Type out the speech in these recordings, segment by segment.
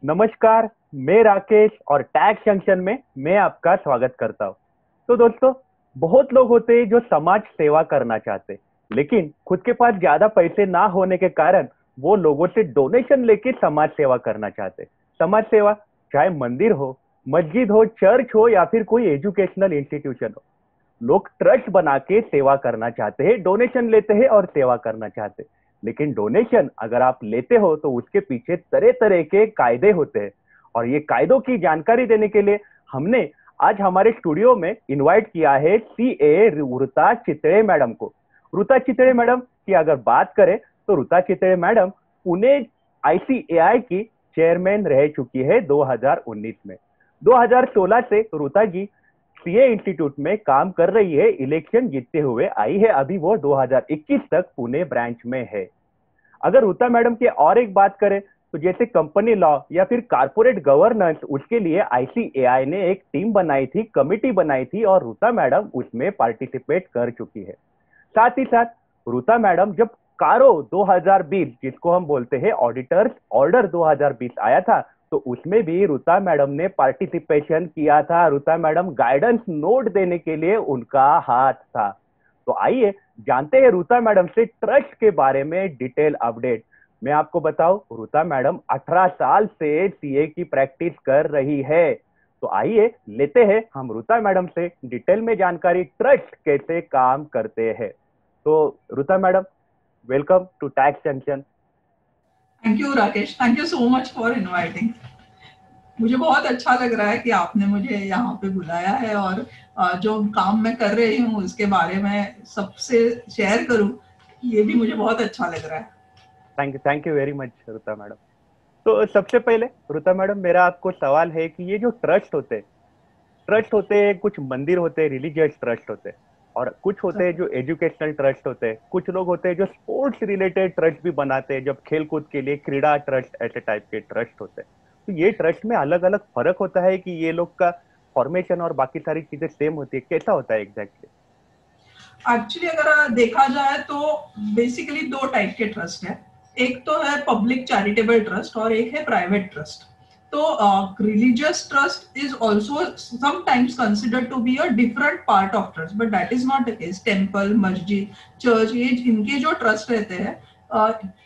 नमस्कार। मैं राकेश और टैक्स जंक्शन में मैं आपका स्वागत करता हूँ। तो दोस्तों, बहुत लोग होते हैं जो समाज सेवा करना चाहते हैं, लेकिन खुद के पास ज्यादा पैसे ना होने के कारण वो लोगों से डोनेशन लेके समाज सेवा करना चाहते हैं। समाज सेवा चाहे मंदिर हो, मस्जिद हो, चर्च हो या फिर कोई एजुकेशनल इंस्टीट्यूशन हो, लोग ट्रस्ट बना के सेवा करना चाहते हैं, डोनेशन लेते हैं और सेवा करना चाहते हैं। लेकिन डोनेशन अगर आप लेते हो तो उसके पीछे तरह तरह के कायदे होते हैं, और ये कायदों की जानकारी देने के लिए हमने आज हमारे स्टूडियो में इनवाइट किया है सीए रुता चितड़े मैडम को। रुता चितड़े मैडम की अगर बात करें तो रुता चितड़े मैडम पुणे आईसीएआई की चेयरमैन रह चुकी है 2019 में। 2016 से रुता जी सीए इंस्टीट्यूट में काम कर रही है, इलेक्शन जीतते हुए आई है, अभी वो 2021 तक पुणे ब्रांच में है। अगर रुता मैडम की और एक बात करें तो जैसे कंपनी लॉ या फिर कारपोरेट गवर्नेंस, उसके लिए आईसीएआई ने एक टीम बनाई थी, कमिटी बनाई थी, और रुता मैडम उसमें पार्टिसिपेट कर चुकी है। साथ ही साथ रुता मैडम जब कारो 2020, जिसको हम बोलते हैं ऑडिटर्स ऑर्डर 2020 आया था, तो उसमें भी रुता मैडम ने पार्टिसिपेशन किया था। रुता मैडम गाइडेंस नोट देने के लिए उनका हाथ था। तो आइए जानते हैं रुता मैडम से ट्रस्ट के बारे में डिटेल अपडेट। मैं आपको बताऊं, रुता मैडम 18 साल से सीए की प्रैक्टिस कर रही है। तो आइए लेते हैं हम रुता मैडम से डिटेल में जानकारी, ट्रस्ट कैसे काम करते हैं। तो Ruta madam, welcome to Tax Junction. Thank you Rakesh, thank you so much for inviting. मुझे बहुत अच्छा लग रहा है कि आपने मुझे यहाँ पे बुलाया है और जो काम मैं कर रही हूँ उसके बारे में सबसे शेयर करूँ, ये भी मुझे बहुत अच्छा लग रहा है। Thank you very much Ruta madam. तो सबसे पहले रुता मैडम, मेरा आपको सवाल है कि ये जो ट्रस्ट होते हैं, कुछ मंदिर होते हैं, रिलीजियस ट्रस्ट होते हैं, और कुछ होते हैं जो एजुकेशनल ट्रस्ट होते हैं, कुछ लोग होते हैं जो स्पोर्ट्स रिलेटेड ट्रस्ट भी बनाते हैं, जब खेल कूद के लिए क्रीड़ा ट्रस्ट, ऐसे टाइप के ट्रस्ट होते हैं। तो ये ट्रस्ट में अलग अलग फर्क होता है कि ये लोग का फॉर्मेशन और बाकी सारी चीजें सेम होती है, कैसा होता है एग्जैक्टली? एक्चुअली अगर देखा जाए तो बेसिकली दो टाइप के ट्रस्ट है। एक तो है पब्लिक चैरिटेबल ट्रस्ट और एक है प्राइवेट ट्रस्ट। तो religious trust is also sometimes considered to be a different part of trust, but that is not the case. Temple, मस्जिद, चर्च, ये इनके जो ट्रस्ट रहते हैं,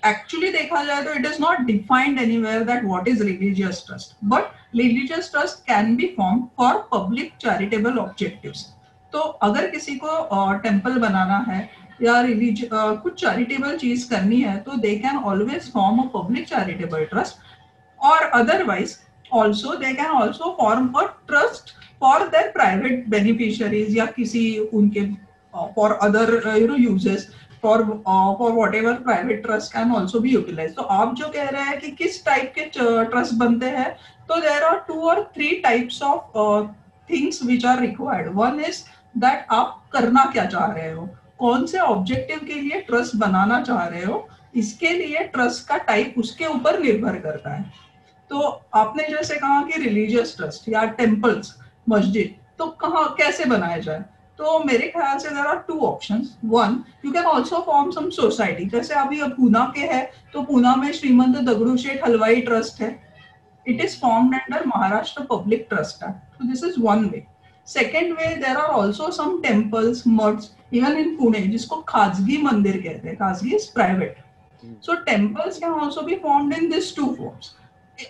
एक्चुअली देखा जाए तो it is not defined anywhere that what is religious trust, but religious trust can be form for public charitable objectives. तो अगर किसी को टेम्पल बनाना है या कुछ चैरिटेबल चीज करनी है तो they can always form a public charitable trust, और otherwise also they can also form a trust for their private beneficiaries या किसी उनके for other uses, for whatever private trust can also be utilise. तो आप जो कह रहे हैं कि किस टाइप के ट्रस्ट बनते हैं, तो देर आर टू और three types of things which are required. One is that आप करना क्या चाह रहे हो, कौन से ऑब्जेक्टिव के लिए ट्रस्ट बनाना चाह रहे हो, इसके लिए ट्रस्ट का टाइप उसके ऊपर निर्भर करता है। तो आपने जैसे कहा कि रिलीजियस ट्रस्ट या टेम्पल्स, मस्जिद, तो कहाँ कैसे बनाया जाए, तो मेरे ख्याल से there are two options. One, you can also form some society, जैसे अभी अब पूना के है तो पूना में श्रीमंत दगड़ू शेठ हलवाई ट्रस्ट है। It is formed under Maharashtra Public Trust Act. So this is one way. Second way, there are also some temples, mosques, even in Pune, जिसको खाजगी मंदिर कहते हैं. खाजगी is private. So temples can also be formed in these two forms.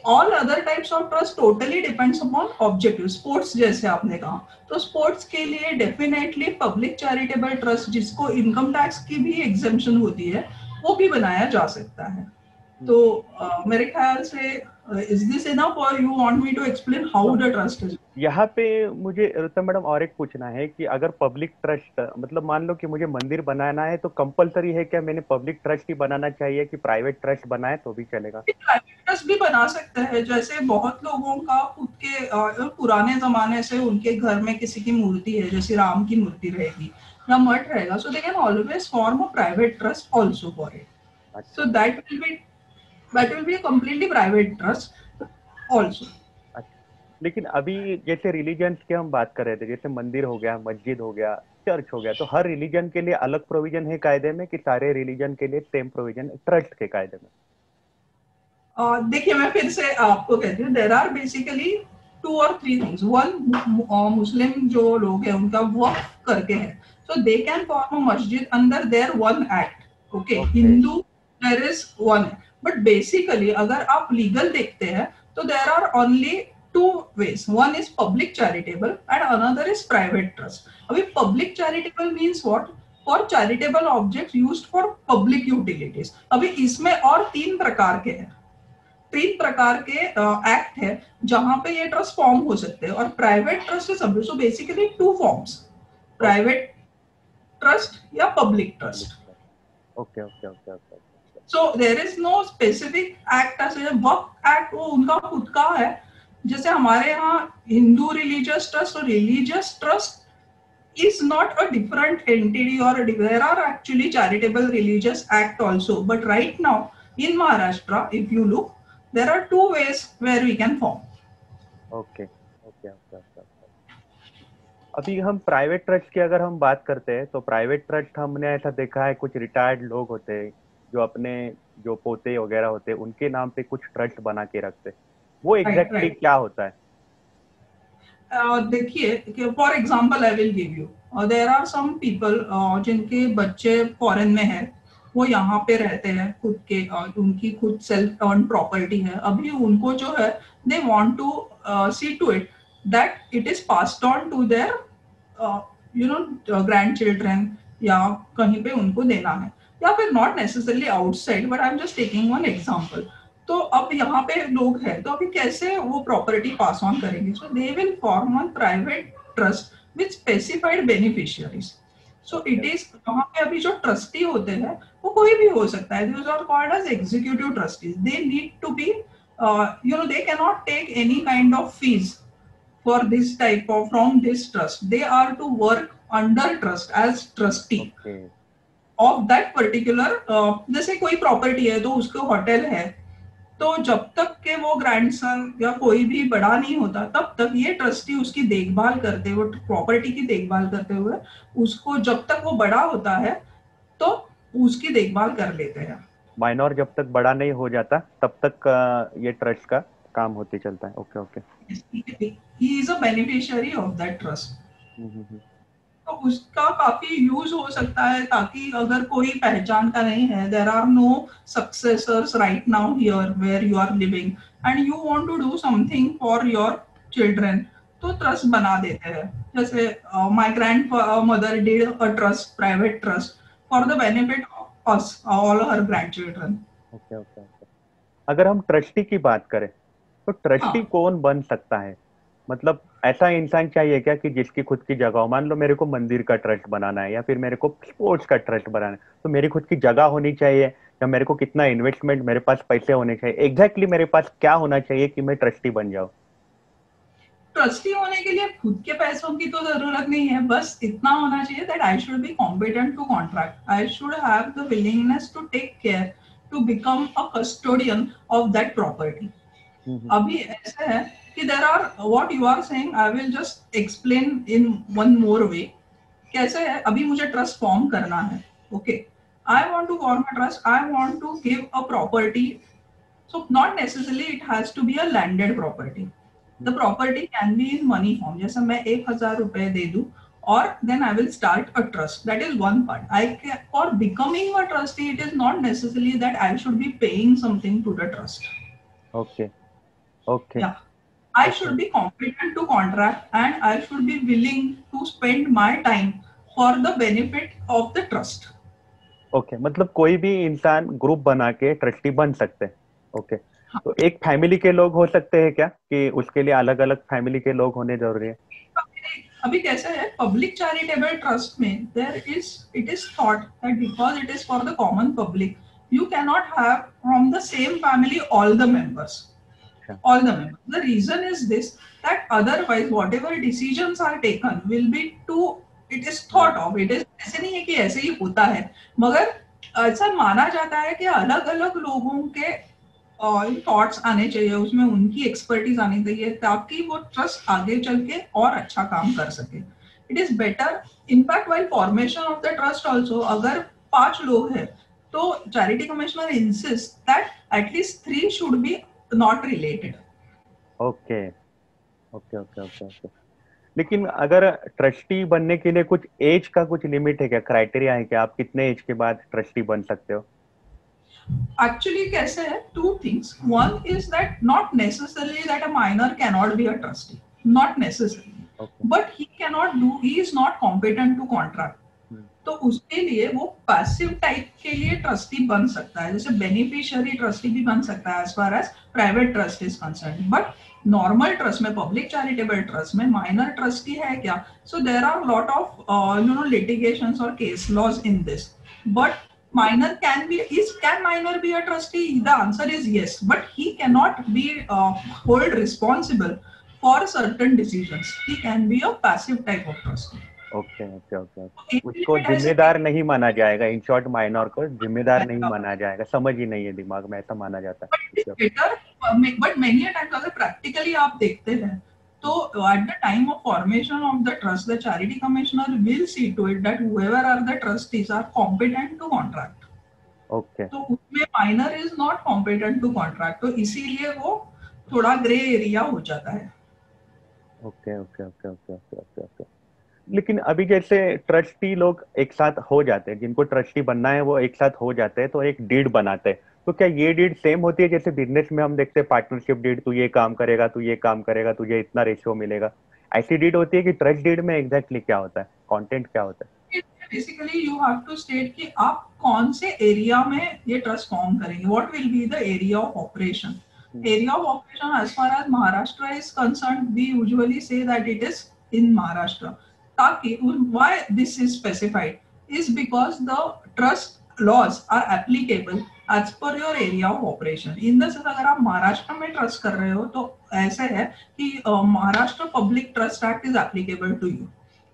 All other types of trust totally depends upon objective. Sports जैसे आपने कहा, तो sports के लिए definitely public charitable trust, जिसको income tax की भी exemption होती है, वो भी बनाया जा सकता है। तो मेरे ख्याल से इज दिस इनफ, और you want me to explain how the trust is? यहाँ पे मुझे रुतम मैडम और एक पूछना है कि अगर पब्लिक ट्रस्ट, मतलब मान लो कि मुझे मंदिर बनाना है, तो कंपलसरी है क्या मैंने पब्लिक ट्रस्ट ही बनाना चाहिए कि प्राइवेट ट्रस्ट बनाए तो भी चलेगा? प्राइवेट ट्रस्ट भी बना सकते हैं। जैसे बहुत लोगों का खुद के पुराने जमाने से उनके घर में किसी की मूर्ति है, जैसे राम की मूर्ति रहेगी या मठ रहेगा, so they can always form a private trust also for it. So अच्छा। That will be a completely private trust also. अच्छा, लेकिन अभी जैसे रिलीजन की हम बात कर रहे थे, जैसे मंदिर हो गया, मस्जिद हो गया, चर्च हो गया, तो हर रिलीजन के लिए अलग प्रोविजन है कायदे में कि सारे रिलीजन के लिए सेम प्रोविजन ट्रस्ट के कायदे में? देखिए मैं फिर से आपको कहती हूँ, there are basically 2 or 3 things. One, Muslim जो लोग हैं उनका वक्फ करके है, सो दे कैन फॉर्म अ मस्जिद under their one act, okay. Okay. Hindu there is one, but basically अगर आप लीगल देखते हैं तो there are only 2 ways। One is public charitable and another is private trust. अभी public charitable means what? For charitable objects used for public utilities. अभी इसमें और 3 प्रकार के हैं, 3 प्रकार के एक्ट है जहां पे ये ट्रस्ट फॉर्म हो सकते हैं। और private trust is so basically 2 forms, private trust या public public trust. Trust. Okay okay okay okay. So there is no specific act ऐसे। वक्फ एक्ट वो उनका खुद का है। जैसे हमारे यहाँ हिंदू रिलीजियस ट्रस्ट और religious trust is not a different entity, or there are actually charitable religious act also, but right now in Maharashtra if you look, there are 2 ways where we can form। Okay okay okay okay. अभी हम private trust की अगर हम बात करते हैं तो private trust हमने ऐसा देखा है, कुछ रिटायर्ड लोग होते हैं जो अपने जो पोते वगैरह होते हैं उनके नाम पे कुछ ट्रस्ट बना के रखते हैं। वो राइट एग्जैक्टली राइट। क्या होता है? देखिए for example I will give you, there are some people जिनके बच्चे फॉरेन में है, वो यहाँ पे रहते हैं खुद के, उनकी खुद सेल्फ अर्न प्रॉपर्टी है। अभी उनको जो है they want to see to it that it is passed on to their grandchildren, या कहीं पे उनको देना है, या फिर not necessarily outside, but I am just taking one example. तो अब यहाँ पे लोग हैं, तो अभी कैसे वो प्रॉपर्टी पास ऑन करेंगे? So they will form one private trust with specified beneficiaries. So it is, वहां पे अभी जो ट्रस्टी होते हैं वो कोई भी हो सकता है। Those are called as executive trustees. They need to be, they cannot take any kind of fees for this type of from this trust. They are to work under trust as trustee okay of that particular. जैसे कोई property है तो उसको hotel है, तो जब तक के वो ग्रैंडसन या कोई भी बड़ा नहीं होता तब तक ये ट्रस्टी उसकी देखभाल करते हुए, प्रॉपर्टी की देखभाल करते हुए, उसको जब तक वो बड़ा होता है तो उसकी देखभाल कर लेते हैं। माइनर जब तक बड़ा नहीं हो जाता तब तक ये ट्रस्ट का काम होते चलता है। Okay okay. He is a beneficiary of that trust. Hmm. तो उसका काफी यूज हो सकता है, ताकि अगर कोई पहचान का नहीं है, there are no successors right now here where you are living, and you want to do something for your children, तो ट्रस्ट बना देते हैं। जैसे my grandmother did a trust, private trust for the benefit of us all her grandchildren. Okay okay okay. अगर हम trustee की बात करें तो ट्रस्टी हाँ कौन बन सकता है? मतलब ऐसा इंसान चाहिए क्या कि जिसकी खुद की जगह हो? मान लो मेरे को मंदिर का ट्रस्ट बनाना है या फिर मेरे को स्पोर्ट्स का ट्रस्ट बनाना है, तो मेरी खुद की जगह होनी चाहिए या मेरे को कितना इन्वेस्टमेंट, मेरे पास पैसे होने चाहिए? एग्जैक्टली मेरे पास क्या होना चाहिए कि मैं ट्रस्टी बन जाऊं? ट्रस्टी होने के लिए खुद के पैसों की तो जरूरत नहीं है, बस इतना होना चाहिए that I should be competent to contract, I should have the willingness to take care to become a custodian of that property. Hmm. अभी ऐसा है कि there are what you are saying, I will just explain in one more way. कैसे है, अभी मुझे trust form करना है, okay, I want to form a trust, I want to give a property. So not necessarily it has to be a landed property, the property can be in money form. जैसे मैं 1,000 रुपए दे दूं और then I will start a trust, that is one part. I for becoming a trustee it is not necessarily that I should be paying something to the trust. Okay okay Yeah, I okay should be competent to contract, and I should be willing to spend my time for the benefit of the trust. Okay. मतलब कोई भी इंसान group बना के trustee बन सकते हैं। Okay. तो एक फैमिली के लोग हो सकते हैं क्या, कि उसके लिए अलग अलग फैमिली के लोग होने जरूरी है? अभी कैसे है, पब्लिक चैरिटेबल ट्रस्ट में there is, it is thought that because it is for the common public, you cannot have from the same family all the members, अच्छा। all the members. The reason is this, that otherwise whatever decisions are taken will be too, it is thought of, it is, ऐसे नहीं है कि ऐसे ही होता है, मगर ऐसा माना जाता है कि अलग अलग लोगों के थॉट्स आने चाहिए, उसमें उनकी एक्सपर्टीज आनी चाहिए, ताकि वो ट्रस्ट आगे चल के और अच्छा काम कर सके। It is better, in fact while formation of the trust also, अगर 5 लोग हैं तो charity commissioner insist that at least 3 should be not related. Okay okay okay okay okay. लेकिन अगर ट्रस्टी बनने के लिए कुछ एज का कुछ लिमिट है क्या, क्राइटेरिया है क्या, आप कितने एज के बाद ट्रस्टी बन सकते हो? Actually, कैसे है? Two things. One is that not necessarily that a minor cannot be a trustee. Not necessarily. Okay. But he cannot do. He is not competent to contract. तो उसके लिए वो पैसिव टाइप के लिए ट्रस्टी बन सकता है, जैसे बेनिफिशियरी ट्रस्टी भी बन सकता है as far as private trust is concern. But normal trust में, पब्लिक चैरिटेबल ट्रस्ट में माइनर ट्रस्टी है क्या? So there are lot of litigations और case laws in this. But minor can minor be a trustee? The answer is yes, but he cannot be hold responsible for certain decisions. He can be a passive type of trustee. Okay okay okay. उसको जिम्मेदार नहीं माना जाएगा, in short minor को जिम्मेदार नहीं माना जाएगा. समझ ही नहीं है दिमाग में, ऐसा माना जाता है. बट मेनी टाइम्स अगर प्रैक्टिकली आप देखते हैं तो at the time of formation of the trust, the charity commissioner will see to it that whoever are the trustees are competent to contract. Okay. तो उसमें minor is not competent to contract, तो इसीलिए वो थोड़ा grey area हो जाता है. Okay okay okay okay okay okay okay. लेकिन अभी जैसे ट्रस्टी लोग एक साथ हो जाते हैं, जिनको ट्रस्टी बनना है वो एक साथ हो जाते हैं, तो एक डीड बनाते हैं. तो क्या ये डीड सेम होती है जैसे बिजनेस में हम देखते हैं पार्टनरशिप डीड, तू ये काम करेगा, तू ये काम करेगा, तुझे इतना रेशियो मिलेगा, ऐसी डीड होती है कि ट्रस्ट डीड में एग्जैक्टली क्या होता है, कंटेंट क्या होता है? Basically you have to state कि आप कौन से एरिया में ये ट्रस्ट फॉर्म करेंगे. What will be the area of operation. Area of operation as far as Maharashtra is concerned, we usually say that it is in Maharashtra. ताकि why this is specified is because the trust laws are applicable as per your area of operation. In the sense अगर आप महाराष्ट्र में trust कर रहे हो तो ऐसे है कि Maharashtra public trust act is applicable to you.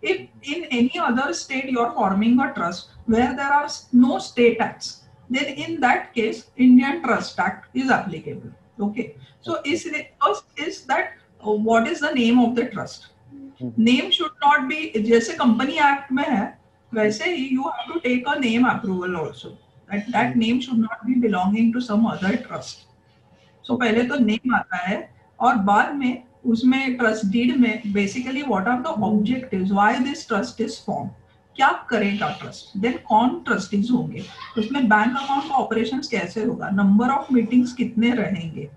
If in any other state you are forming a trust where there are no state acts, then in that case Indian Trust Act is applicable. Okay. So first is that what is the name of the trust? Name should not be जैसे company act में है वैसे ही you have to take a name approval also. That name should not be belonging to some other trust. So पहले तो name आता है और बाद में उसमें ट्रस्ट डीड में basically what are the objectives, why this trust is form, क्या करेगा ट्रस्ट, देन कौन ट्रस्टीज होंगे, उसमें बैंक अकाउंट का ऑपरेशंस कैसे होगा, नंबर ऑफ मीटिंग्स कितने रहेंगे.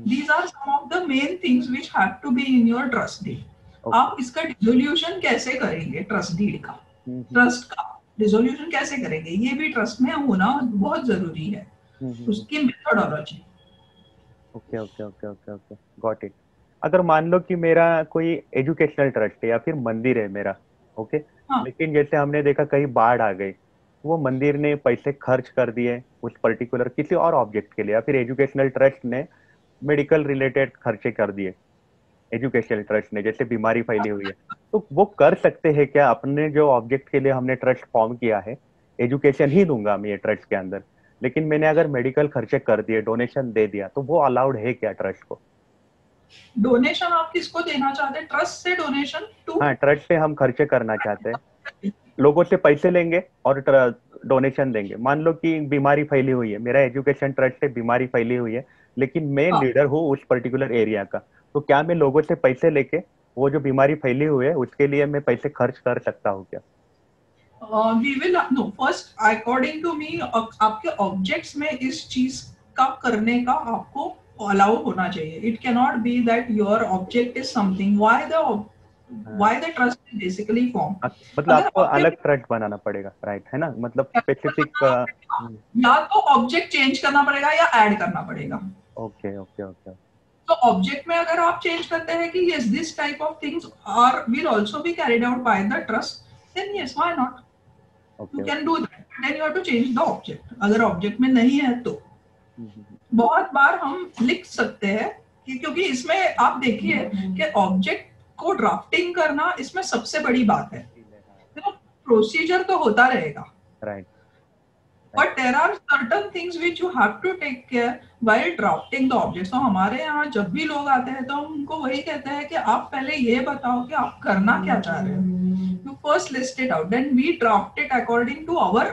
These are some of the main things which have to be in your trust deed. आप इसका डिसोल्यूशन कैसे करेंगे, ट्रस्ट डीड का, ट्रस्ट का डिसोल्यूशन कैसे करेंगे, ये भी ट्रस्ट में होना बहुत जरूरी है, उसकी methodology. Okay okay okay okay okay, got it. अगर मान लो कि मेरा कोई एजुकेशनल ट्रस्ट है या फिर मंदिर है मेरा, ओके, लेकिन जैसे हमने देखा कहीं बाढ़ आ गई, वो मंदिर ने पैसे खर्च कर दिए उस पर्टिकुलर किसी और ऑब्जेक्ट के लिए, या फिर एजुकेशनल ट्रस्ट ने मेडिकल रिलेटेड खर्चे कर दिए एजुकेशनल ट्रस्ट ने, जैसे बीमारी फैली हुई है, तो वो कर सकते हैं क्या अपने जो ऑब्जेक्ट के लिए हमने ट्रस्ट फॉर्म किया है, एजुकेशन ही दूंगा मैं ये ट्रस्ट के अंदर, लेकिन मैंने अगर मेडिकल खर्चे कर दिए, डोनेशन दे दिया, तो वो अलाउड है क्या ट्रस्ट को? डोनेशन आप किसको देना चाहते हैं, ट्रस्ट से डोनेशन टू? हाँ, ट्रस्ट से हम खर्चे करना चाहते हैं, लोगों से पैसे लेंगे और डोनेशन देंगे. मान लो कि बीमारी फैली हुई है, मेरा एजुकेशन ट्रस्ट से बीमारी फैली हुई है, लेकिन मैं लीडर हूँ उस पर्टिकुलर एरिया का, तो क्या मैं लोगों से पैसे लेके वो जो बीमारी फैली हुई है उसके लिए मैं पैसे खर्च कर सकता हूँ क्या? We will no first according to me आपके ऑब्जेक्ट्स में इस चीज का करने का आपको अलाउ होना चाहिए. It can not be that your object is something why the trust is basically form. मतलब आपको अलग ट्रस्ट बनाना पड़ेगा, राइट, है ना, मतलब स्पेसिफिक या तो ऑब्जेक्ट चेंज करना पड़ेगा या ऐड करना पड़ेगा. Okay okay okay. तो ऑब्जेक्ट में अगर आप चेंज करते हैं कि yes this type of things are will also be carried out by the trust, then yes why not, you can do that, then you have to change the object. अगर object में नहीं है तो बहुत बार हम लिख सकते हैं कि, क्योंकि इसमें आप देखिए कि ऑब्जेक्ट को ड्राफ्टिंग करना इसमें सबसे बड़ी बात है. तो प्रोसीजर तो होता रहेगा, right, but there are certain things which you have to take care while drafting the objects. तो हमारे यहाँ जब भी लोग आते हैं तो हम उनको वही कहते हैं कि आप पहले ये बताओ कि आप करना क्या चाह रहे हो. You first list it out, then we draft it according to our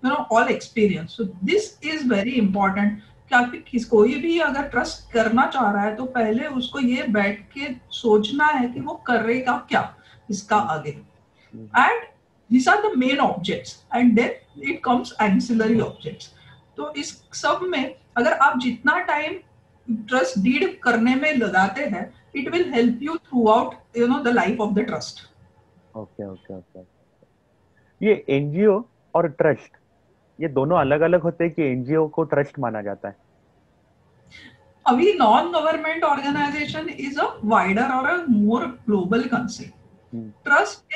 all experience. So this is very important. कोई भी अगर ट्रस्ट करना चाह रहा है तो पहले उसको ये बैठ के सोचना है कि वो करेगा क्या इसका आगे. And these are the main objects and then it comes ancillary objects. तो इस सब में अगर आप जितना टाइम ट्रस्ट डीड करने में लगाते हैं, it will help you throughout the life of the trust. Okay. ये एनजीओ और ट्रस्ट ये दोनों अलग अलग होते हैं कि एनजीओ को ट्रस्ट माना जाता है? अभी non government organisation is a wider और a more global concept. Trust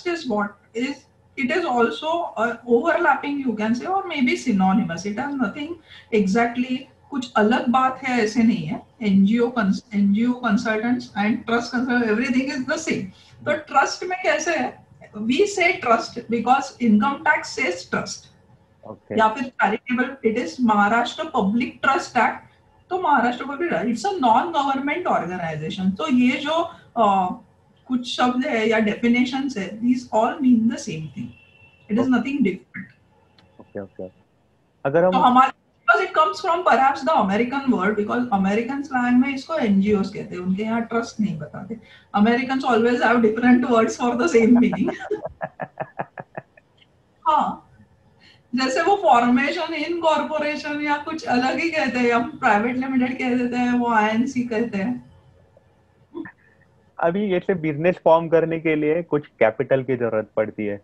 is what is, it is also overlapping you can say, or maybe synonymous. It has nothing exactly कुछ अलग बात है ऐसे नहीं है. NGO consultants and trust consultant everything is the same. तो trust में कैसे है, we say trust because income tax says trust. या फिर charitable, it is Maharashtra public trust act. तो Maharashtra public, it's a non government organisation. तो ये जो कुछ शब्द है या डेफिनेशंस है, these all mean the same thing. It is nothing different. Okay. अगर हम तो हमारे, because it comes from perhaps the American word, because American slang में इसको NGOs कहते हैं, उनके यहाँ ट्रस्ट नहीं बताते. Americans always have different words for the same meaning. हाँ, जैसे वो फॉर्मेशन इन कॉर्पोरेशन या कुछ अलग ही कहते हैं, हम प्राइवेट लिमिटेड कह देते हैं, वो INC कहते हैं. अभी जैसे बिजनेस फॉर्म करने के लिए कुछ कैपिटल की जरूरत पड़ती है,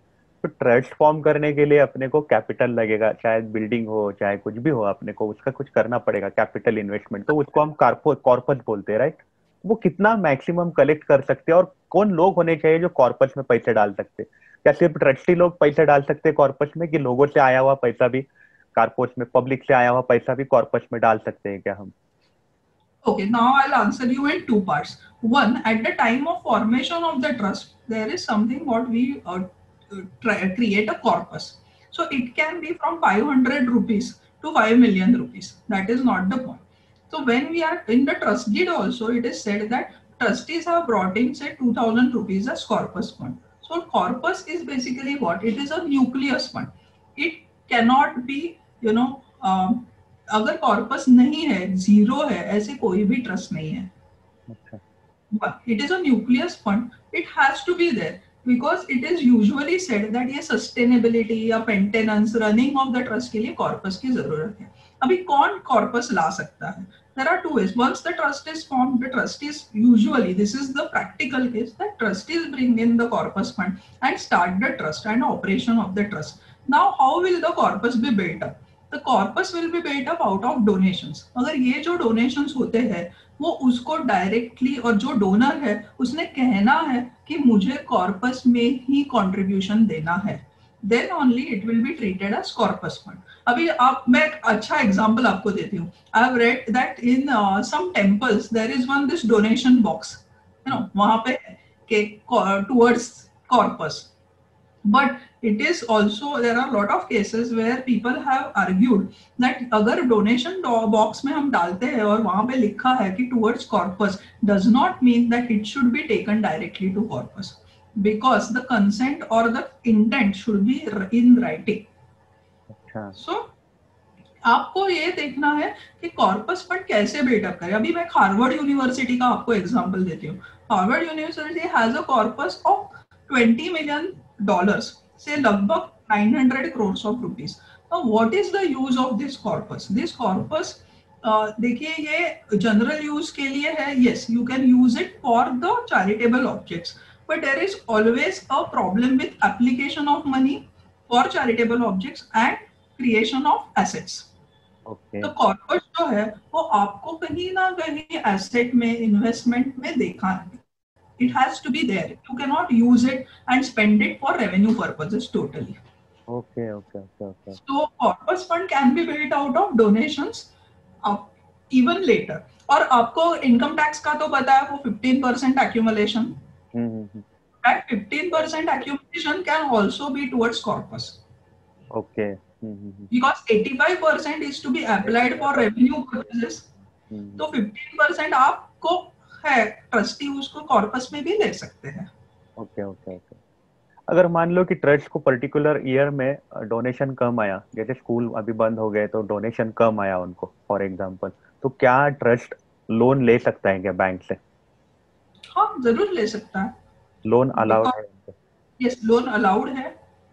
तो ट्रस्ट फॉर्म करने के लिए अपने को कैपिटल लगेगा, चाहे बिल्डिंग हो चाहे कुछ भी हो, अपने को उसका कुछ करना पड़ेगा, कैपिटल इन्वेस्टमेंट. तो उसको हम कॉर्पस बोलते हैं, राइट? वो कितना मैक्सिमम कलेक्ट कर सकते हैं और कौन लोग होने चाहिए जो कॉर्पस में पैसे डाल सकते हैं? क्या सिर्फ ट्रस्टी लोग पैसे डाल सकते हैं कॉर्पस में, कि लोगों से आया हुआ पैसा भी कॉर्पस में, पब्लिक से आया हुआ पैसा भी कॉर्पस में डाल सकते हैं क्या हम? Okay, now I'll answer you in two parts. One, at the time of formation of the trust, there is something what we create a corpus. So it can be from 500 rupees to 5 million rupees. That is not the point. So when we are in the trust deed also, it is said that trustees have brought in say 2000 rupees as corpus fund. So corpus is basically what? It is a nucleus fund. It cannot be, अगर corpus नहीं है, zero है, ऐसे कोई भी trust नहीं है. It is a nucleus fund. It has to be there because it is usually said that ये सस्टेनेबिलिटी या maintenance, running of the trust के लिए कॉर्पस की जरूरत है. अभी कौन कॉर्पस ला सकता है? There are two ways. Once the trust is formed, the trustees usually, this is the practical case, that trustees bring in the corpus fund and start the trust and operation of the trust. Now, how will the corpus be built up? The corpus will be built up out of donations. अगर ये जो donations होते हैं वो उसको directly, और जो donor है उसने कहना है कि मुझे कॉर्पस में ही कंट्रीब्यूशन देना है, then only it will be treated as corpus fund. अभी मैं एक अच्छा एग्जांपल आपको देती हूँ. I have read that in some temples there is one this donation box, वहाँ पे के towards corpus. But it is also, there are a lot of cases where people have argued that अगर donation box में हम डालते हैं और वहाँ पे लिखा है कि towards corpus, does not mean that it should be taken directly to corpus, because the consent or the intent should be in writing. So आपको ये देखना है कि कॉर्पस फंड कैसे बिल्डअप करें. अभी मैं हार्वर्ड यूनिवर्सिटी का आपको एग्जांपल देती हूँ. Harvard university has a corpus of $20 million, से लगभग 900 crores of rupees. Now, what is the use of this corpus? This corpus, देखिए ये जनरल यूज के लिए है. Yes, you can use it for the charitable objects, but there is always a problem with application of money for charitable objects and creation of assets. तो corpus जो है वो आपको कहीं ना कहीं एसेट में, इन्वेस्टमेंट में देखा है. It has to be there. You cannot use it and spend it for revenue purposes totally. Okay. So corpus fund can be built out of donations even later. और आपको income tax का तो पता है, वो 15% accumulation. That 15% accumulation can also be towards corpus. Okay. Because 85% is to be applied for revenue purposes. तो 15% आपको है, ट्रस्टी उसको कॉर्पस में भी ले सकते हैं. ओके. अगर मान लो कि ट्रस्ट को पर्टिकुलर ईयर में डोनेशन कम आया, जैसे स्कूल अभी बंद हो गए तो डोनेशन कम आया उनको फॉर एग्जांपल, तो क्या ट्रस्ट लोन ले सकता है क्या बैंक से? हाँ, जरूर ले सकता है। लोन अलाउड है बिकॉज उनको? यस, लोन अलाउड है।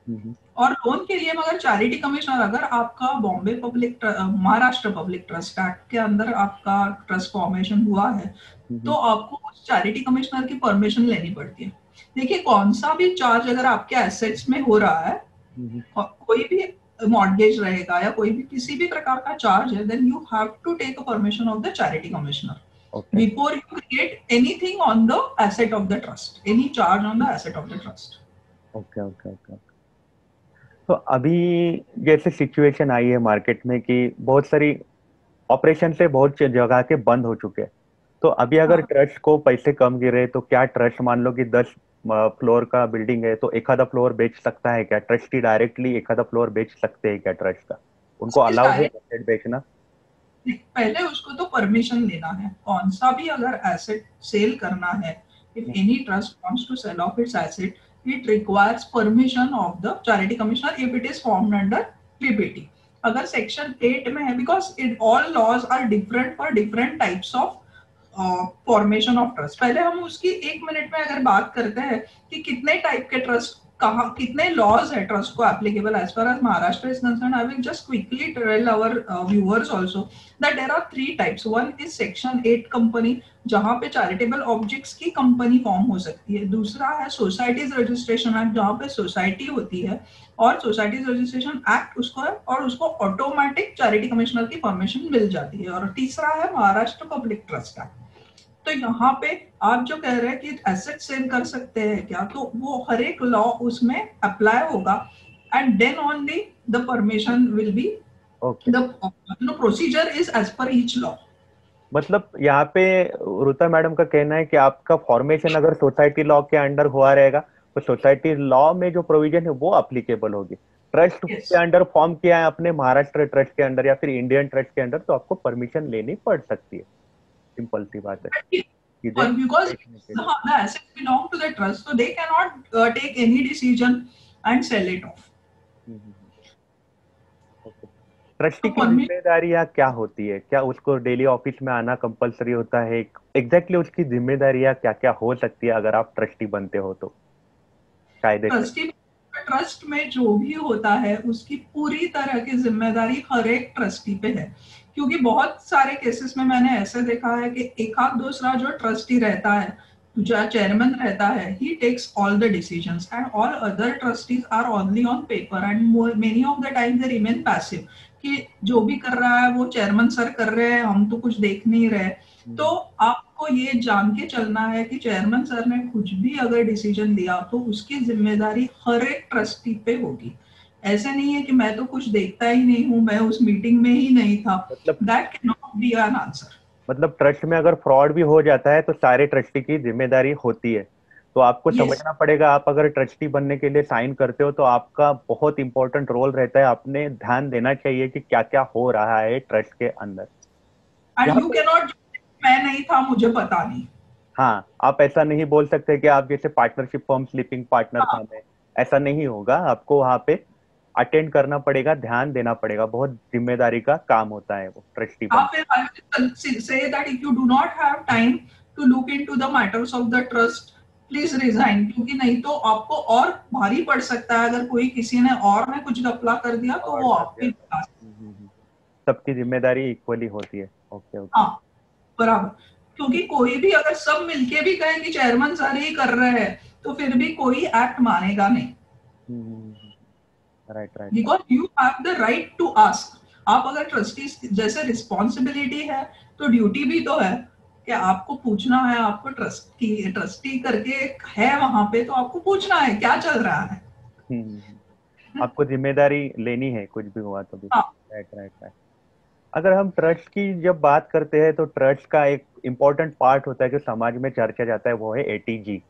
हम्म। और लोन के लिए मगर चैरिटी कमिश्नर, अगर आपका Bombay public Maharashtra public trust act के अंदर आपका ट्रस्ट फॉर्मेशन हुआ है, तो हम्म। आपको उस चैरिटी कमिश्नर की परमिशन लेनी पड़ती है। देखिए, कौन सा भी चार्ज अगर आपके एसेट्स में हो रहा है, हम्म। कोई भी मॉर्गेज रहेगा या कोई भी किसी भी प्रकार का चार्ज है, then you have to take a permission of the charity commissioner okay before you create anything on the asset of the trust, any charge on the asset of the trust. Okay okay okay. तो अभी जैसे situation आई है market में कि बहुत सारी operation से बहुत जगह के बंद हो चुके हैं, तो अभी अगर हाँ, ट्रस्ट को पैसे कम गिरे तो क्या ट्रस्ट, मान लो कि 10 फ्लोर का बिल्डिंग है, तो एक आधा फ्लोर बेच सकता है क्या ट्रस्टी? डायरेक्टली एक आधा फ्लोर बेच सकते हैं क्या ट्रस्ट का? उनको इस अलाउड है डायरेक्ट एसेट बेचना? पहले उसको तो परमिशन लेना है। कौन सा भी अगर एसेट सेल करना है, if any trust wants to sell off its asset, it requires permission of the charity commissioner if it is formed under PPT. अगर सेक्शन 8 में है, because it all laws are different for different types of formation of trust. पहले हम उसकी 1 minute में अगर बात करते हैं कि कितने टाइप के ट्रस्ट, कहा कितने लॉज है ट्रस्ट को applicable as far as Maharashtra is concern, I will just quickly tell our viewers also that there are 3 types. One is section 8 company, जहां पे चैरिटेबल ऑब्जेक्ट्स की कंपनी फॉर्म हो सकती है। दूसरा है सोसाइटीज रजिस्ट्रेशन एक्ट, जहां पे सोसाइटी होती है और सोसाइटीज रजिस्ट्रेशन एक्ट उसको है, और उसको ऑटोमेटिक चैरिटी कमिश्नर की परमिशन मिल जाती है। और तीसरा है महाराष्ट्र पब्लिक ट्रस्ट एक्ट। तो यहाँ पे आप जो कह रहे हैं कि एसेट सेल कर सकते हैं क्या, तो वो हर एक लॉ उसमें अप्लाई होगा, and then only the permission will be, okay. The procedure is as per each law. मतलब यहाँ पे रुता मैडम का कहना है कि आपका फॉर्मेशन अगर सोसाइटी लॉ के अंडर हुआ रहेगा तो सोसाइटी लॉ में जो प्रोविजन है वो अप्लीकेबल होगी। ट्रस्ट यस, के अंडर फॉर्म किया है अपने महाराष्ट्र ट्रस्ट के अंडर या फिर इंडियन ट्रस्ट के अंडर, तो आपको परमिशन लेनी पड़ सकती है। सिंपल सी बात है, चीजें because देखने के लिए। the assets belong to the trust, so they cannot take any decision and sell it off. Trustee तो की परमिशन, जिम्मेदारियां क्या होती है? क्या उसको डेली ऑफिस में आना कंपलसरी होता है? एग्जैक्टली उसकी जिम्मेदारियां क्या क्या हो सकती है अगर आप ट्रस्टी बनते हो तो कायदे से? ट्रस्टी ट्रस्ट में जो भी होता है उसकी पूरी तरह की जिम्मेदारी हर एक ट्रस्टी पे है। क्योंकि बहुत सारे केसेस में मैंने ऐसे देखा है कि एक आध दूसरा जो ट्रस्टी रहता है, जो चेयरमैन रहता है, he takes all the decisions and all other trustees are only on paper, and many of the time they remain passive, कि जो भी कर रहा है वो चेयरमैन सर कर रहे हैं, हम तो कुछ देख नहीं रहे। तो आपको ये जान के चलना है कि चेयरमैन सर ने कुछ भी अगर डिसीजन लिया तो उसकी जिम्मेदारी हर एक ट्रस्टी पे होगी। ऐसे नहीं है कि मैं तो कुछ देखता ही नहीं हूँ, मैं उस मीटिंग में ही नहीं था। मतलब that can not be an answer. मतलब ट्रस्ट में अगर फ्रॉड भी हो जाता है तो सारे ट्रस्टी की जिम्मेदारी होती है। तो आपको यस, समझना पड़ेगा, आप अगर ट्रस्टी बनने के लिए साइन करते हो तो आपका बहुत इंपॉर्टेंट रोल रहता है। आपने ध्यान देना चाहिए कि क्या क्या हो रहा है ट्रस्ट के अंदर। एंड यहाँ यू पे कैन नॉट, मैं नहीं था, मुझे पता नहीं। हाँ, आप ऐसा नहीं बोल सकते कि आप जैसे पार्टनरशिप फर्म स्लीपिंग पार्टनर था हाँ, मैं, ऐसा नहीं होगा। आपको वहां पे अटेंड करना पड़ेगा, ध्यान देना पड़ेगा। बहुत जिम्मेदारी का काम होता है वो ट्रस्टी या बन। फिर I will say that if you do not have time to look into the matters of the trust, please resign. क्योंकि नहीं तो आपको और भारी पड़ सकता है, अगर कोई किसी ने और ने कुछ घपला कर दिया तो और वो कर आप दिया पे तो लगा। सबकी जिम्मेदारी इक्वली होती है। Okay okay. हाँ, बराबर। क्योंकि कोई भी अगर सब मिलके भी कहे कि चेयरमैन सर ही कर रहे हैं, तो फिर भी कोई एक्ट मानेगा नहीं। Right right. Because you have the right to ask. आप अगर ट्रस्टी जैसे रिस्पॉन्सिबिलिटी है, तो ड्यूटी भी तो है कि आपको पूछना है। आपको ट्रस्टी करके है वहां पे, तो आपको पूछना है क्या चल रहा है। आपको जिम्मेदारी लेनी है कुछ भी हुआ तो भी। हाँ, राइट राइट राइट। अगर हम ट्रस्ट की जब बात करते हैं तो ट्रस्ट का एक इम्पोर्टेंट पार्ट होता है जो समाज में चर्चा जाता है, वो है एटीजी।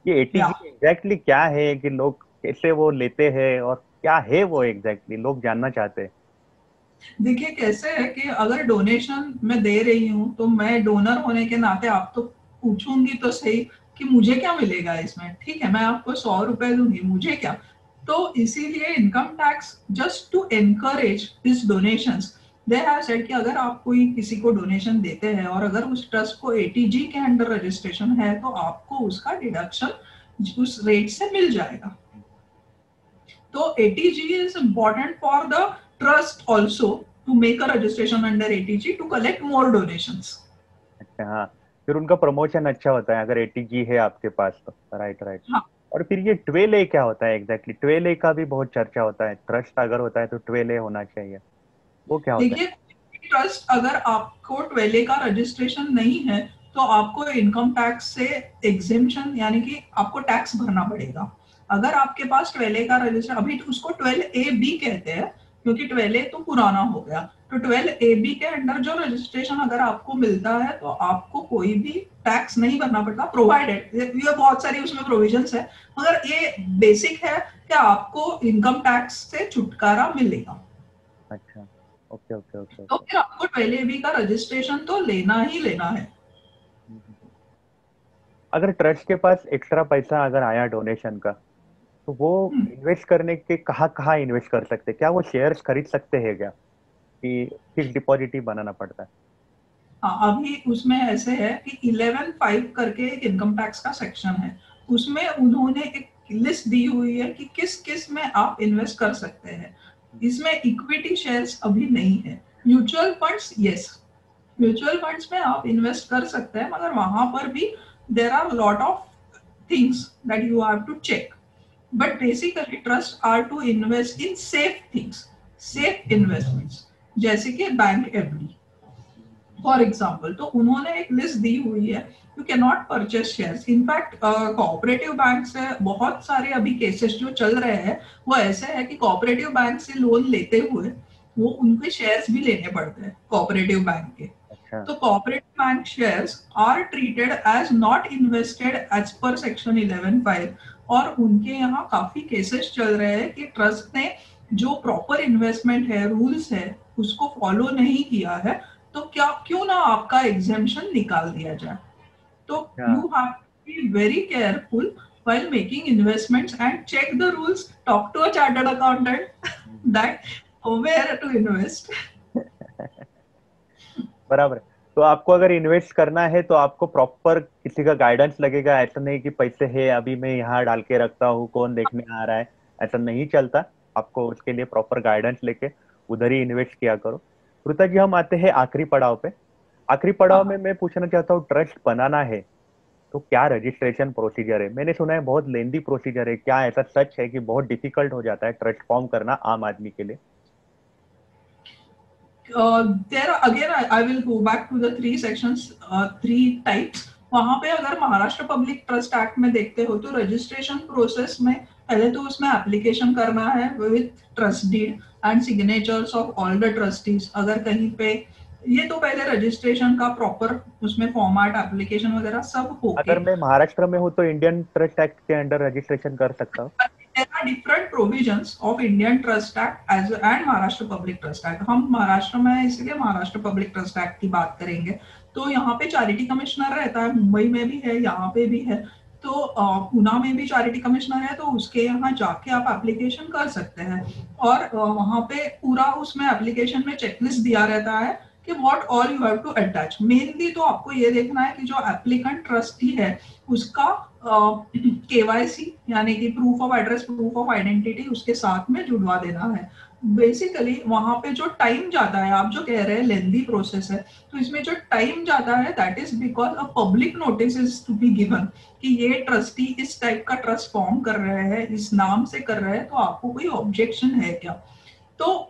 ये या एटीजी एग्जैक्टली क्या है कि लोग कैसे वो लेते हैं और क्या है वो एग्जैक्टली लोग जानना चाहते हैं। देखिए कैसे है कि अगर डोनेशन मैं दे रही हूँ, तो मैं डोनर होने के नाते आप तो पूछूंगी तो सही कि मुझे क्या मिलेगा इसमें, ठीक है मैं आपको 100 रुपए दूंगी, मुझे क्या। तो इसीलिए income tax just to encourage this donations, they have said कि अगर आप कोई किसी को डोनेशन देते हैं और अगर उस ट्रस्ट को एटीजी के अंडर रजिस्ट्रेशन है तो आपको उसका डिडक्शन उस रेट से मिल जाएगा। तो eighty G is important for the trust also to make a registration under eighty G to collect more donations. अच्छा हाँ, फिर उनका प्रमोशन अच्छा होता है अगर एटीजी है आपके पास तो। Right right. हाँ और फिर ये 12A क्या होता है एग्जैक्टली? 12A का भी बहुत चर्चा होता है, ट्रस्ट अगर होता है तो 12A होना चाहिए, वो क्या होता है? देखिए, ट्रस्ट अगर आपको 12A का रजिस्ट्रेशन नहीं है तो आपको इनकम टैक्स से एग्जेम्पशन यानी कि आपको टैक्स भरना पड़ेगा। अगर आपके पास 12A का रजिस्टर, अभी उसको 12AB कहते हैं क्योंकि 12A तो पुराना हो गया, तो 12AB के अंडर जो रजिस्ट्रेशन अगर आपको मिलता है तो आपको कोई भी टैक्स नहीं भरना पड़ता, प्रोवाइडेड ये बहुत सारी उसमें प्रोविजंस है, मगर ये बेसिक है कि आपको इनकम टैक्स से छुटकारा मिलेगा। अच्छा ओके ओके ओके तो ओके। फिर आपको 12AB का रजिस्ट्रेशन तो लेना ही लेना है। अगर ट्रस्ट के पास एक्स्ट्रा पैसा अगर आया डोनेशन का, तो वो इन्वेस्ट करने के कहाँ कहाँ इन्वेस्ट कर सकते हैं? क्या वो शेयर्स खरीद सकते हैं क्या, कि फिक्स डिपॉजिट ही बनाना पड़ता है? हाँ, अभी उसमें ऐसे है कि 11(5) करके एक इनकम टैक्स का सेक्शन है, उसमें उन्होंने एक लिस्ट दी हुई है कि किस किस में आप इन्वेस्ट कर सकते हैं। इसमें इक्विटी शेयर्स अभी नहीं है। Mutual funds yes, mutual funds में आप इन्वेस्ट कर सकते हैं, मगर वहां पर भी there are lot of things that you have to check. But basically, trusts are to invest in safe things, safe investments, जैसे कि बैंक एफडी फॉर एग्जाम्पल। तो उन्होंने एक लिस्ट दी हुई है, you can not purchase shares. In fact cooperative bank से बहुत सारे अभी केसेस जो चल रहे हैं वो ऐसे है कि कोऑपरेटिव बैंक से लोन लेते हुए वो उनके शेयर्स भी लेने पड़ते हैं कोऑपरेटिव बैंक के। अच्छा तो cooperative bank shares are treated as not invested as per section 11(5), और उनके यहाँ काफी केसेस चल रहे हैं कि ट्रस्ट ने जो प्रॉपर इन्वेस्टमेंट है, रूल्स है, उसको फॉलो नहीं किया है, तो क्या क्यों ना आपका एग्जेम्पशन निकाल दिया जाए। तो अच्छा। You have to be very careful while making investments and check the rules, talk to a chartered accountant that where to invest. बराबर है। तो आपको अगर इन्वेस्ट करना है तो आपको प्रॉपर किसी का गाइडेंस लगेगा, ऐसा नहीं कि पैसे है अभी मैं यहाँ डाल के रखता हूँ कौन देखने आ रहा है, ऐसा नहीं चलता। आपको उसके लिए प्रॉपर गाइडेंस लेके उधर ही इन्वेस्ट किया करो। ऋता जी, हम आते हैं आखिरी पड़ाव पे। आखिरी पड़ाव में हाँ, मैं पूछना चाहता हूँ, ट्रस्ट बनाना है तो क्या रजिस्ट्रेशन प्रोसीजर है? मैंने सुना है बहुत लेंदी प्रोसीजर है, क्या ऐसा सच है कि बहुत डिफिकल्ट हो जाता है ट्रस्ट फॉर्म करना आम आदमी के लिए? there again I will go back to the three sections, three types. वहां पे अगर महाराष्ट्र पब्लिक ट्रस्ट एक्ट में देखते हो तो रजिस्ट्रेशन प्रोसेस में पहले तो उसमें एप्लीकेशन करना है with trust deed and signatures of all the trustees. अगर कहीं पे ये तो पहले रजिस्ट्रेशन का प्रॉपर उसमें फॉर्मेट, एप्लीकेशन वगैरह सब अगर होके मैं महाराष्ट्र में हूँ तो इंडियन ट्रस्ट एक्ट के अंडर रजिस्ट्रेशन कर सकता हूँ? there are different provisions of Indian Trust Act as and Maharashtra public trust act. हम महाराष्ट्र में हैं इसलिए महाराष्ट्र पब्लिक ट्रस्ट एक्ट की बात करेंगे। तो यहाँ पे चैरिटी कमिश्नर रहता है, मुंबई में भी है, यहाँ पे भी है। तो पुणे में भी चैरिटी कमिश्नर है, तो उसके यहाँ जाके आप एप्लीकेशन कर सकते हैं। और वहाँ पे पूरा उसमें एप्लीकेशन में चेकलिस्ट दिया रहता है कि what all you have to attach. Mainly तो आपको ये देखना है कि जो एप्लीकेंट ट्रस्टी है उसका केवाईसी यानी कि proof of address, proof of identity उसके साथ में जुड़वा देना है। बेसिकली वहां पे जो टाइम जाता है, आप जो कह रहे हैं लेंदी प्रोसेस है, तो इसमें जो टाइम जाता है that is because a public notice is to be given कि ये ट्रस्टी इस टाइप का ट्रस्ट फॉर्म कर रहे हैं, इस नाम से कर रहे हैं, तो आपको कोई ऑब्जेक्शन है क्या। तो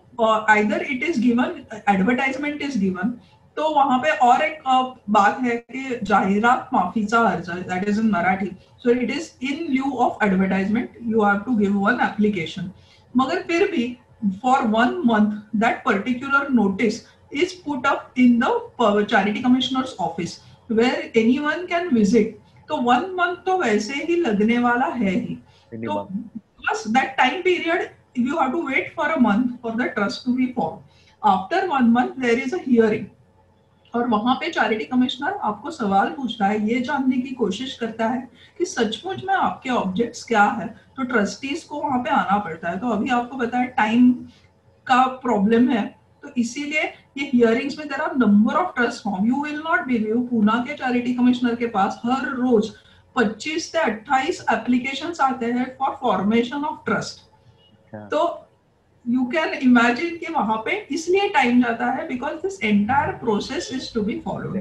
either it is given, advertisement is given. तो वहां पे और एक बात है कि जाहिरात माफीचा अर्ज, that is in Marathi. So it is in lieu of advertisement, you have to give one application. मगर फिर भी for 1 month that particular notice is put up in the charity commissioner's office where anyone can visit. तो 1 month तो वैसे ही लगने वाला है ही। तो minimum. plus that time period you have to wait for a month for the trust to be formed. After 1 month there is a hearing. और वहां पे चैरिटी कमिश्नर आपको सवाल पूछता है, ये जानने की कोशिश करता है कि सचमुच में आपके ऑब्जेक्ट्स क्या है। तो ट्रस्टीज को वहां पे आना पड़ता है। तो अभी आपको पता है टाइम का प्रॉब्लम है, तो इसीलिए ये हियरिंग्स में there are number of trust form. You will not believe, Poona के चैरिटी कमिश्नर के पास हर रोज 25 से 28 एप्लीकेशंस आते हैं for formation of trust. So you can imagine कि वहां पे इसलिए टाइम जाता है because this entire process is to be followed.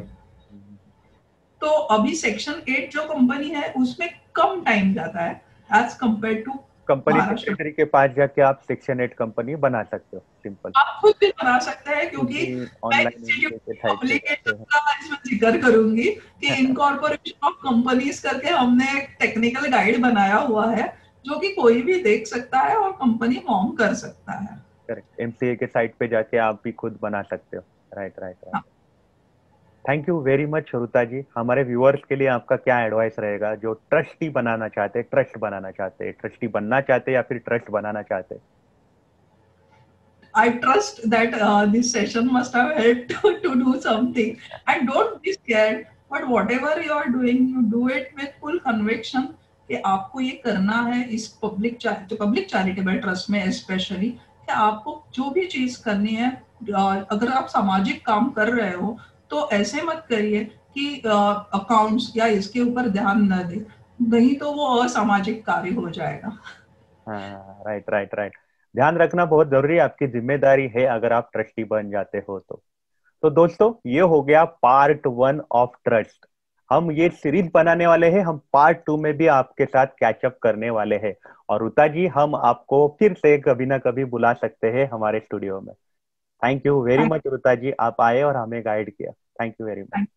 तो अभी सेक्शन 8 जो कंपनी है उसमें कम टाइम जाता है as compare to company Maharashtra. Secretary के पास जाके आप सेक्शन 8 कंपनी बना सकते हो, सिंपल। आप खुद भी बना सकते हैं, क्योंकि मैं ऑनलाइन इंस्टीट्यूट के की साइट पे जाते एप्लीकेशन का इसमें जिक्र करूंगी कि इनकॉर्पोरेशन ऑफ कंपनीज करके हमने एक टेक्निकल गाइड बनाया हुआ है जो कि कोई भी देख सकता है और कंपनी फॉर्म कर सकता है। करेक्ट, एमसीए के साइट पे जाके आप भी खुद बना सकते हो। Right right right. Thank you very much Shruta ji. हमारे व्यूअर्स के लिए आपका क्या एडवाइस रहेगा जो ट्रस्टी बनाना चाहते हैं, ट्रस्ट बनाना चाहते हैं, ट्रस्टी बनना चाहते हैं या फिर ट्रस्ट बनाना चाहते हैं? I trust that this session must have helped to do something. And don't be scared. But whatever you are doing, you do it with full conviction कि आपको ये करना है इस पब्लिक चैरिटेबल ट्रस्ट में स्पेशली, कि आपको जो भी चीज करनी है, अगर आप सामाजिक काम कर रहे हो तो ऐसे मत करिए कि अकाउंट्स या इसके ऊपर ध्यान न दे, नहीं तो वो असामाजिक कार्य हो जाएगा। हाँ, राइट राइट राइट। ध्यान रखना बहुत जरूरी है, आपकी जिम्मेदारी है अगर आप ट्रस्टी बन जाते हो तो दोस्तों ये हो गया पार्ट 1 ऑफ ट्रस्ट। हम ये सीरीज बनाने वाले हैं, हम पार्ट 2 में भी आपके साथ कैचअप करने वाले हैं। और ऋता जी, हम आपको फिर से कभी ना कभी बुला सकते हैं हमारे स्टूडियो में। Thank you very much Rita ji, आप आए और हमें गाइड किया। Thank you very much.